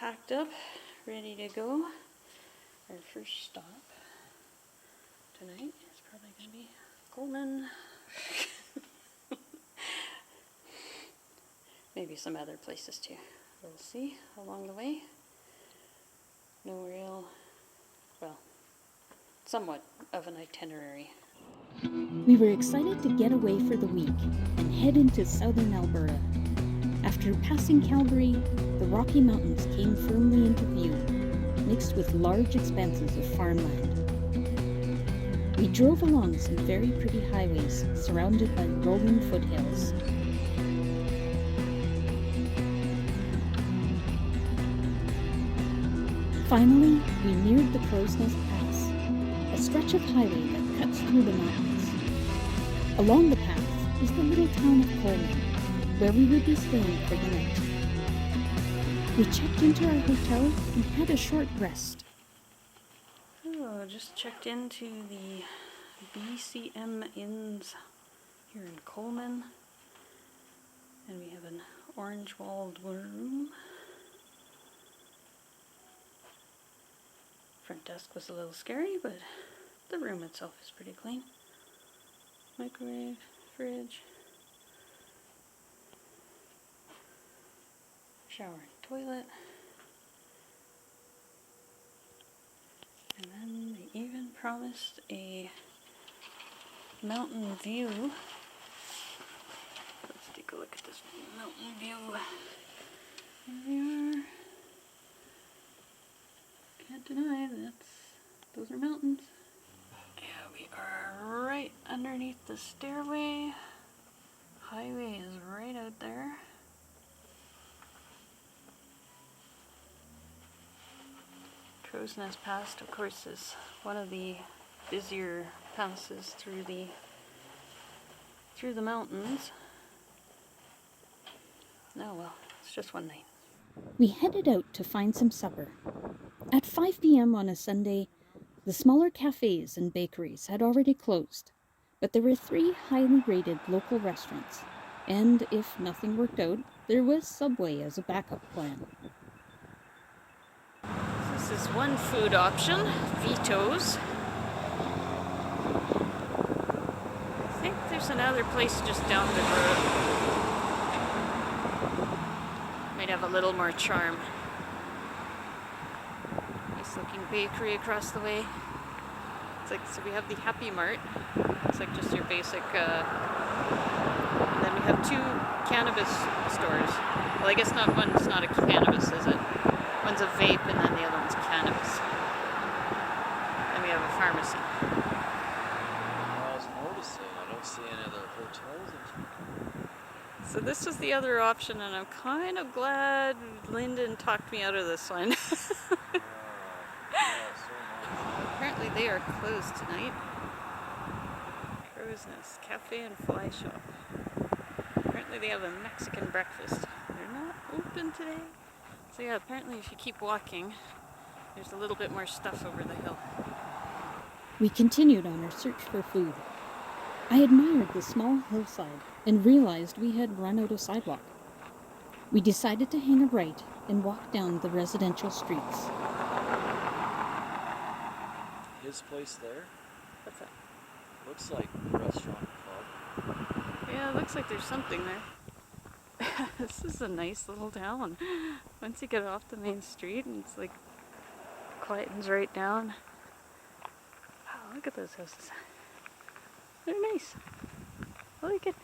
packed up, ready to go. Our first stop tonight is probably going to be Coleman. Maybe some other places too. We'll see along the way. No real, well, somewhat of an itinerary. We were excited to get away for the week and head into southern Alberta. After passing Calgary, the Rocky Mountains came firmly into view, mixed with large expanses of farmland. We drove along some very pretty highways surrounded by rolling foothills. Finally, we neared the Crow's Nest Pass, a stretch of highway that cuts through the mountains. Along the path is the little town of Coleman, where we would be staying for the night. We checked into our hotel and had a short rest. Oh, just checked into the BCM Inns here in Coleman. And we have an orange-walled room. Front desk was a little scary, but the room itself is pretty clean. Microwave, fridge, shower and toilet. And then they even promised a mountain view. Let's take a look at this mountain view. Here we are. Can't deny those are mountains. Yeah, we are right underneath the stairway. Highway is right out there. Crow's Nest Pass, of course, is one of the busier passes through the mountains. Oh well, it's just one night. We headed out to find some supper. At 5 p.m. on a Sunday, the smaller cafes and bakeries had already closed, but there were 3 highly rated local restaurants, and if nothing worked out, there was Subway as a backup plan. This is one food option, Vito's. I think there's another place just down the road. Might have a little more charm. Nice looking bakery across the way. It's like, so we have the Happy Mart. It's like just your basic, and then we have 2 cannabis stores. Well, I guess one's not a cannabis, is it? One's a vape and then the other one's cannabis. Then we have a pharmacy. I was noticing, I don't see any other hotels in Chicago. So this was the other option, and I'm kind of glad Lyndon talked me out of this one. Apparently they are closed tonight. Crow's Nest Cafe and Fly Shop. Apparently they have a Mexican breakfast. They're not open today. So yeah, apparently if you keep walking, there's a little bit more stuff over the hill. We continued on our search for food. I admired the small hillside and realized we had run out of sidewalk. We decided to hang a right and walk down the residential streets. His place there? What's that? Looks like a restaurant club. Yeah, it looks like there's something there. This is a nice little town. Once you get off the main street and it's like quietens right down. Wow, look at those houses. They're nice. I like it.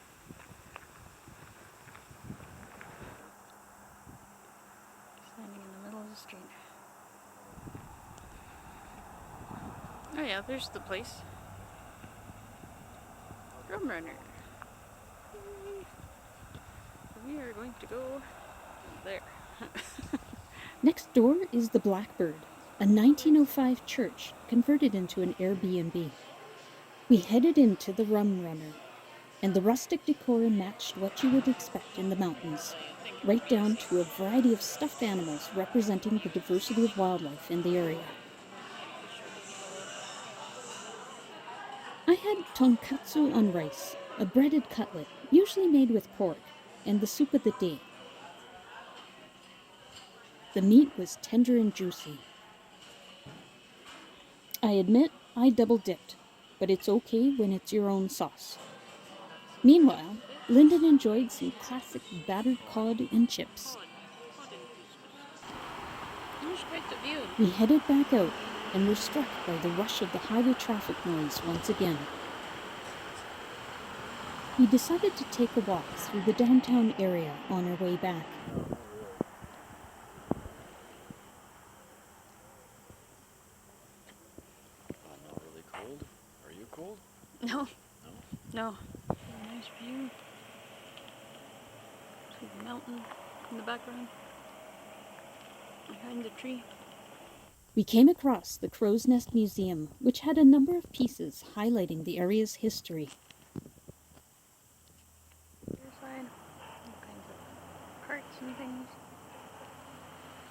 Standing in the middle of the street. Oh yeah, there's the place. Drum Runner. Yay. We are going to go there. Next door is the Blackbird, a 1905 church converted into an Airbnb. We headed into the Rum Runner, and the rustic decor matched what you would expect in the mountains, right down to a variety of stuffed animals representing the diversity of wildlife in the area. I had tonkatsu on rice, a breaded cutlet, usually made with pork, and the soup of the day. The meat was tender and juicy. I admit I double dipped, but it's okay when it's your own sauce. Meanwhile, Lyndon enjoyed some classic battered cod and chips. Here's quite the view. We headed back out and were struck by the rush of the highway traffic noise once again. We decided to take a walk through the downtown area on our way back. I'm not really cold. Are you cold? No, No? no. Nice view. See the mountain in the background. Behind the tree. We came across the Crow's Nest Museum, which had a number of pieces highlighting the area's history. Other side. All kinds of carts and things.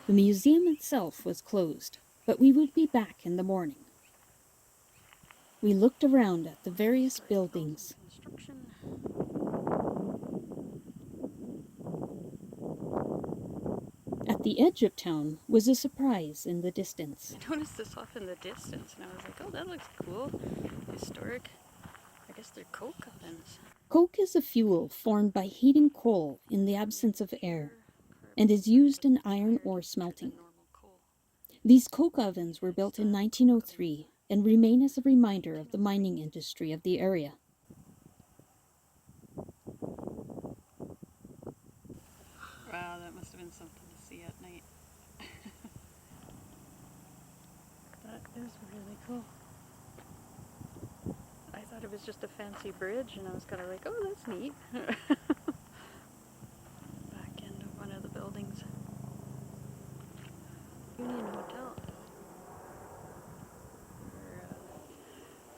The museum itself was closed, but we would be back in the morning. We looked around at the various buildings. Construction. At the edge of town was a surprise in the distance. I noticed this off in the distance, and I was like, "Oh, that looks cool, historic." I guess they're coke ovens. Coke is a fuel formed by heating coal in the absence of air and is used in iron ore smelting. Normal coal. These coke ovens were built in 1903 and remain as a reminder of the mining industry of the area. Wow, that must have been something to see at night. That is really cool. I thought it was just a fancy bridge, and I was kind of like, "Oh, that's neat." Back end of one of the buildings. Union Hotel.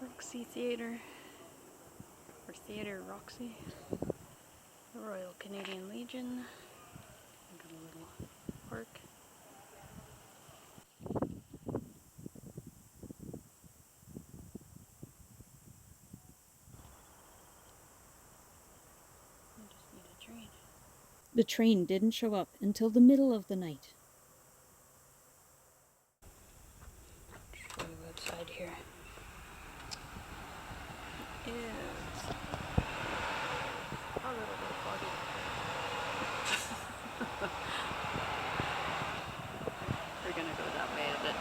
Or, Roxy Theatre. Or Theatre Roxy. The Royal Canadian Legion. Got a little park. I just need a train. The train didn't show up until the middle of the night. Show you outside here. It is a little bit foggy. We're gonna go that way a bit.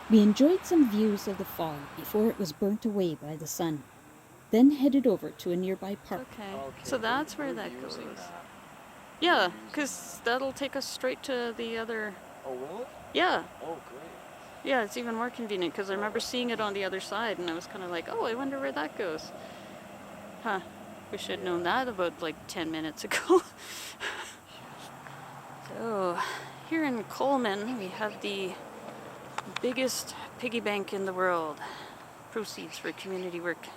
We enjoyed some views of the fog before it was burnt away by the sun, then headed over to a nearby park. Okay. Okay, So that's where we're that using goes. that. Yeah, because that'll take us straight to the other. Oh, will it? Yeah, Oh, great. yeah, it's even more convenient because I remember seeing it on the other side, and I was kind of like, "Oh, I wonder where that goes." Huh. Wish I'd known that about like 10 minutes ago. So, here in Coleman, we have the biggest piggy bank in the world. Proceeds for community work.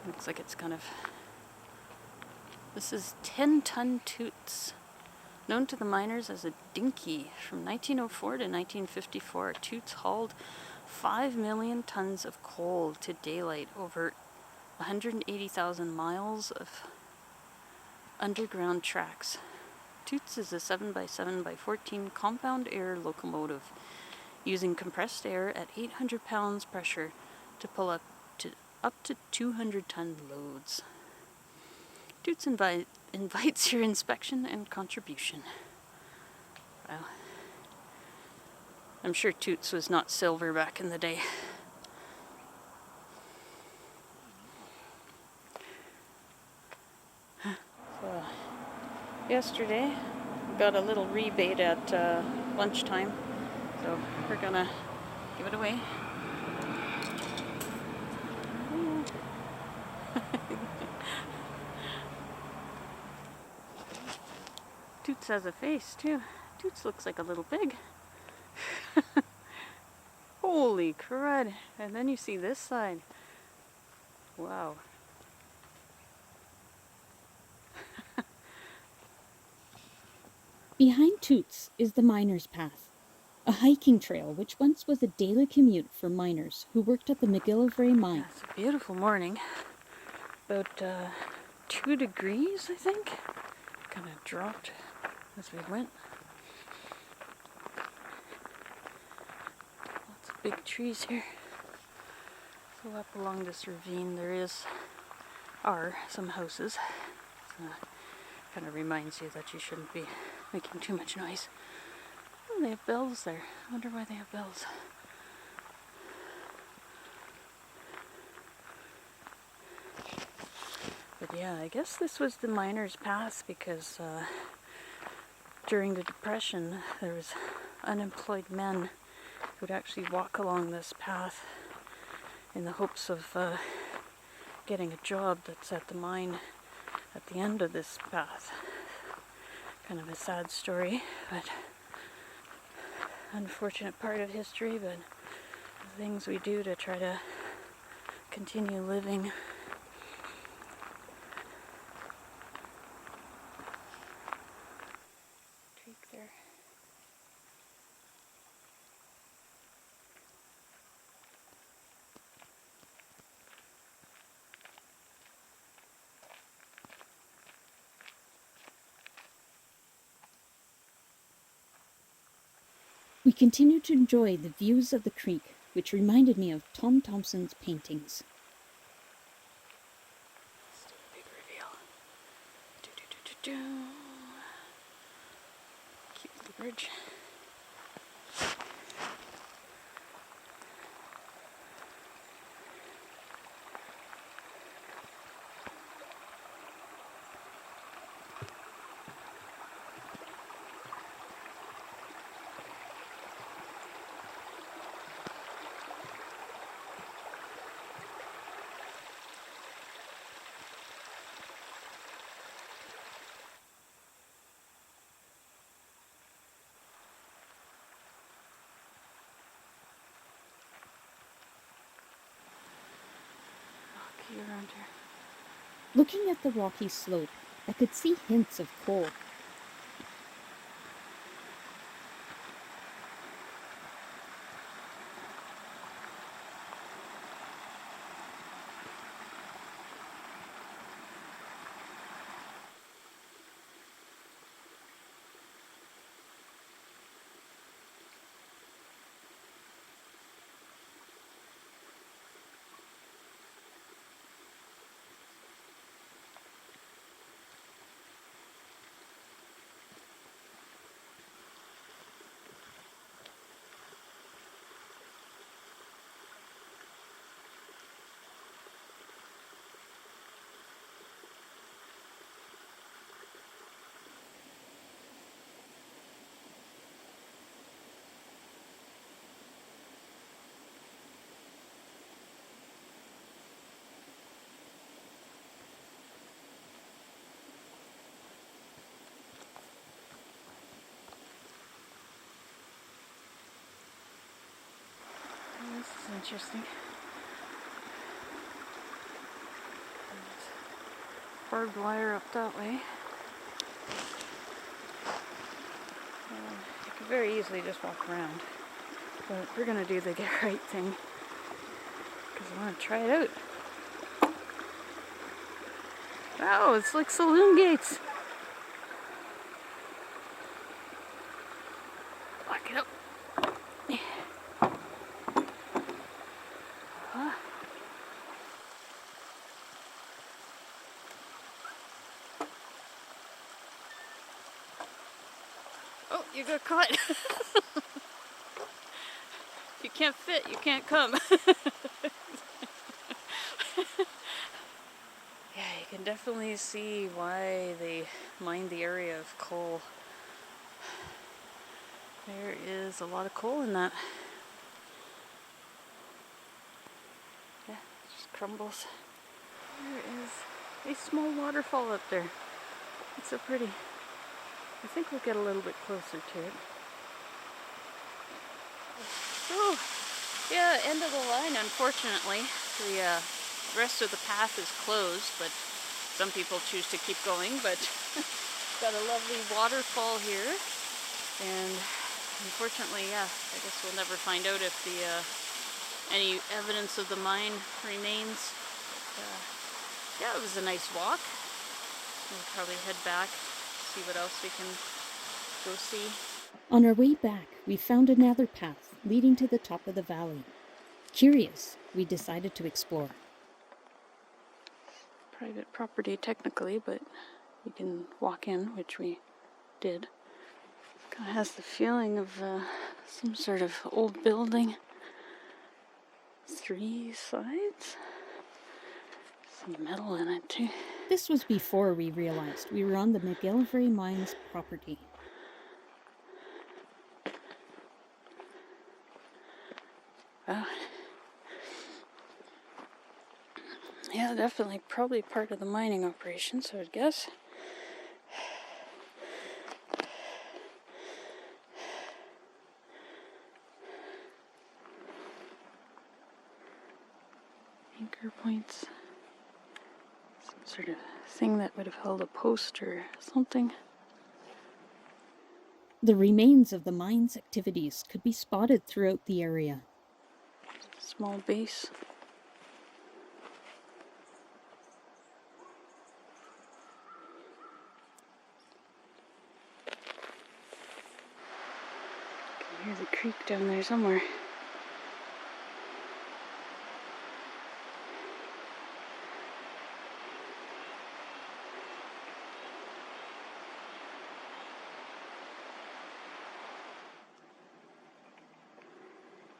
Looks like it's kind of. This is 10-ton toots. Known to the miners as a dinky, from 1904 to 1954, toots hauled 5 million tons of coal to daylight over 180,000 miles of underground tracks. Toots is a 7x7x14 compound air locomotive using compressed air at 800 pounds pressure to pull up to 200-ton loads. Toots invites your inspection and contribution. Wow. I'm sure Toots was not silver back in the day. So, yesterday, we got a little rebate at lunchtime, so we're gonna give it away. Toots has a face too. Toots looks like a little pig. Holy crud. And then you see this side. Wow. Behind Toots is the Miners' Path, a hiking trail which once was a daily commute for miners who worked at the McGillivray mine. Yeah, it's a beautiful morning. About 2 degrees, I think. Kind of dropped as we went. Lots of big trees here. So up along this ravine there are some houses. Kind of reminds you that you shouldn't be making too much noise. Oh, they have bells there. I wonder why they have bells. But yeah, I guess this was the miners' path because during the Depression there was unemployed men who would actually walk along this path in the hopes of getting a job that's at the mine at the end of this path. Kind of a sad story, but unfortunate part of history, but the things we do to try to continue living. Creek there. We continued to enjoy the views of the creek, which reminded me of Tom Thompson's paintings. Let's do a big reveal. Do, do, do, do, do. Cute little bridge. Rocky around here. Looking at the rocky slope, I could see hints of coal. This is interesting. Barbed wire up that way. You could very easily just walk around, but we're gonna do the get right thing because I want to try it out. Wow, it's like saloon gates. Lock it up. Oh, you got caught. You can't fit, you can't come. Yeah, you can definitely see why they mined the area of coal. There is a lot of coal in that. Yeah, it just crumbles. There is a small waterfall up there. It's so pretty. I think we'll get a little bit closer to it. Oh, yeah, end of the line, unfortunately. The rest of the path is closed, but some people choose to keep going, but got a lovely waterfall here. And unfortunately, yeah, I guess we'll never find out if the any evidence of the mine remains. Yeah, it was a nice walk. We'll probably head back, see what else we can go see. On our way back, we found another path leading to the top of the valley. Curious, we decided to explore. Private property technically, but you can walk in, which we did. Kind of has the feeling of some sort of old building. 3 sides. Some metal in it too. This was before we realized we were on the McGillivray Mines property. Wow. Yeah, definitely probably part of the mining operation, so I'd guess. Anchor points. Some sort of thing that would have held a post or something. The remains of the mine's activities could be spotted throughout the area. Small base. Can hear the creek down there somewhere.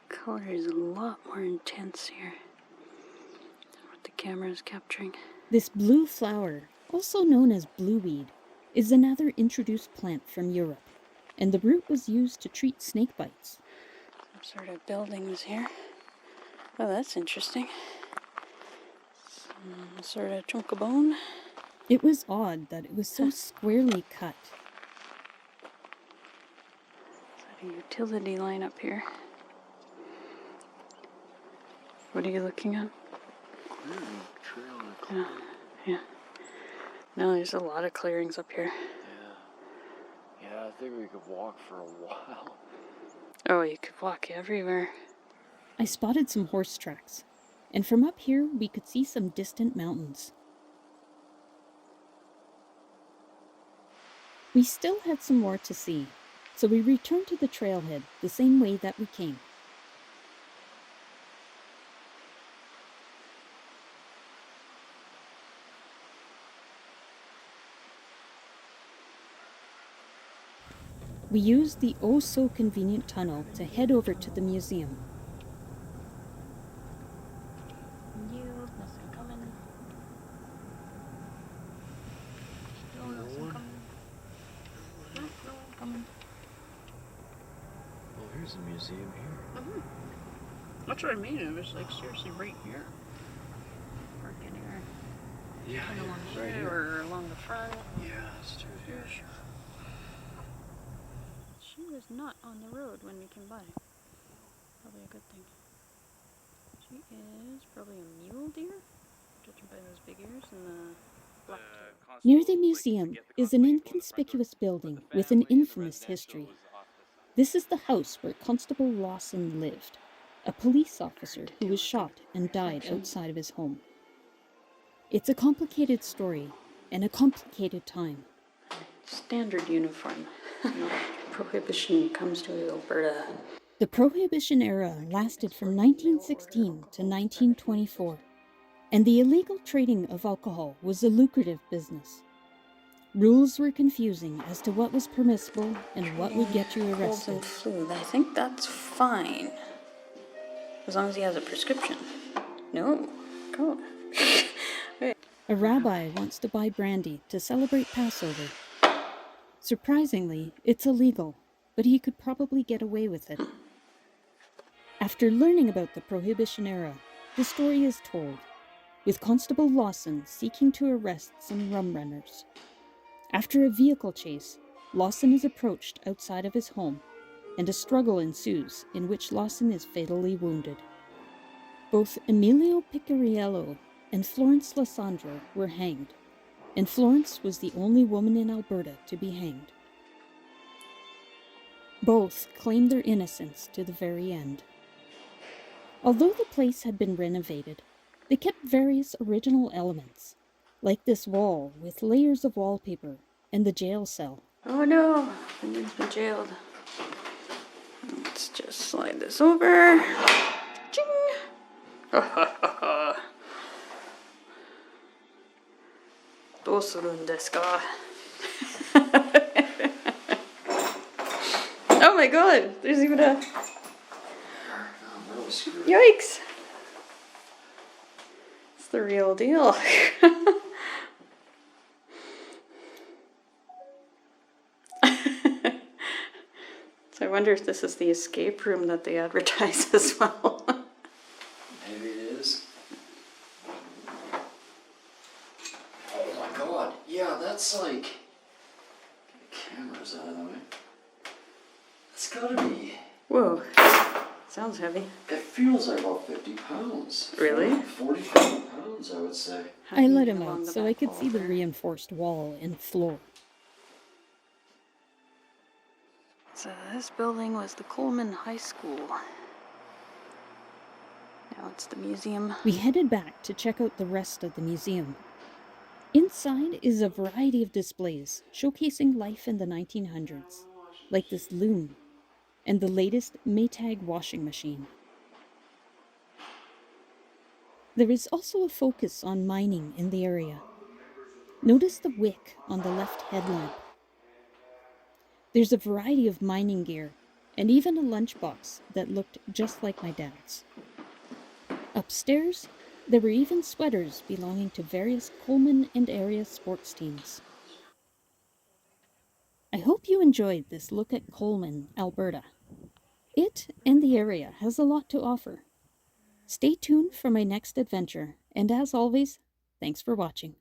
Color is a lot more intense here than what the camera is capturing. This blue flower, also known as blueweed, is another introduced plant from Europe, and the root was used to treat snake bites. Some sort of building is here. Oh, that's interesting. Some sort of chunk of bone. It was odd that it was so squarely cut. Is that a utility line up here? What are you looking at? Clearing, trail and clearing. Yeah. No, there's a lot of clearings up here. Yeah, I think we could walk for a while. Oh, you could walk everywhere. I spotted some horse tracks, and from up here we could see some distant mountains. We still had some more to see, so we returned to the trailhead the same way that we came. We used the oh-so-convenient tunnel to head over to the museum. Yield, nothing coming. No, nothing coming. No one coming. Oh, here's a museum here. That's what I mean. It was like seriously right here. Park anywhere. Yeah, Kind of along right here here. or along the front. Yeah, let's do it here. She was not on the road when we came by. Probably a good thing. She is probably a mule deer, judging by those big ears and the black tail. Near the museum is an inconspicuous building with an infamous history. This is the house where Constable Lawson lived, a police officer who was shot and died outside of his home. It's a complicated story and a complicated time. Standard uniform. Prohibition comes to Alberta. The Prohibition era lasted from 1916 to 1924, and the illegal trading of alcohol was a lucrative business. Rules were confusing as to what was permissible and what would get you Colds arrested. and flu. I think that's fine. As long as he has a prescription. No. Go. A rabbi wants to buy brandy to celebrate Passover. Surprisingly, it's illegal, but he could probably get away with it. After learning about the Prohibition era, the story is told, with Constable Lawson seeking to arrest some rum runners. After a vehicle chase, Lawson is approached outside of his home, and a struggle ensues in which Lawson is fatally wounded. Both Emilio Picariello and Florence Lysandro were hanged, and Florence was the only woman in Alberta to be hanged. Both claimed their innocence to the very end. Although the place had been renovated, they kept various original elements, like this wall with layers of wallpaper and the jail cell. Oh no, Benjamin's been jailed. Let's just slide this over. Ching! Oh my god, there's even a... Yikes! It's the real deal. So I wonder if this is the escape room that they advertise as well. Maybe it is. Oh my god, yeah, that's like... Get the cameras out of the way. That's gotta be... Whoa, sounds heavy. It feels like about 50 pounds. Really? 40, 50 pounds, I would say. I let him Along out the so I back could wall see the there. reinforced wall and floor. So this building was the Coleman High School. Now it's the museum. We headed back to check out the rest of the museum. Inside is a variety of displays showcasing life in the 1900s, like this loom and the latest Maytag washing machine. There is also a focus on mining in the area. Notice the wick on the left headlamp. There's a variety of mining gear and even a lunchbox that looked just like my dad's. Upstairs, there were even sweaters belonging to various Coleman and area sports teams. I hope you enjoyed this look at Coleman, Alberta. It and the area has a lot to offer. Stay tuned for my next adventure, and as always, thanks for watching.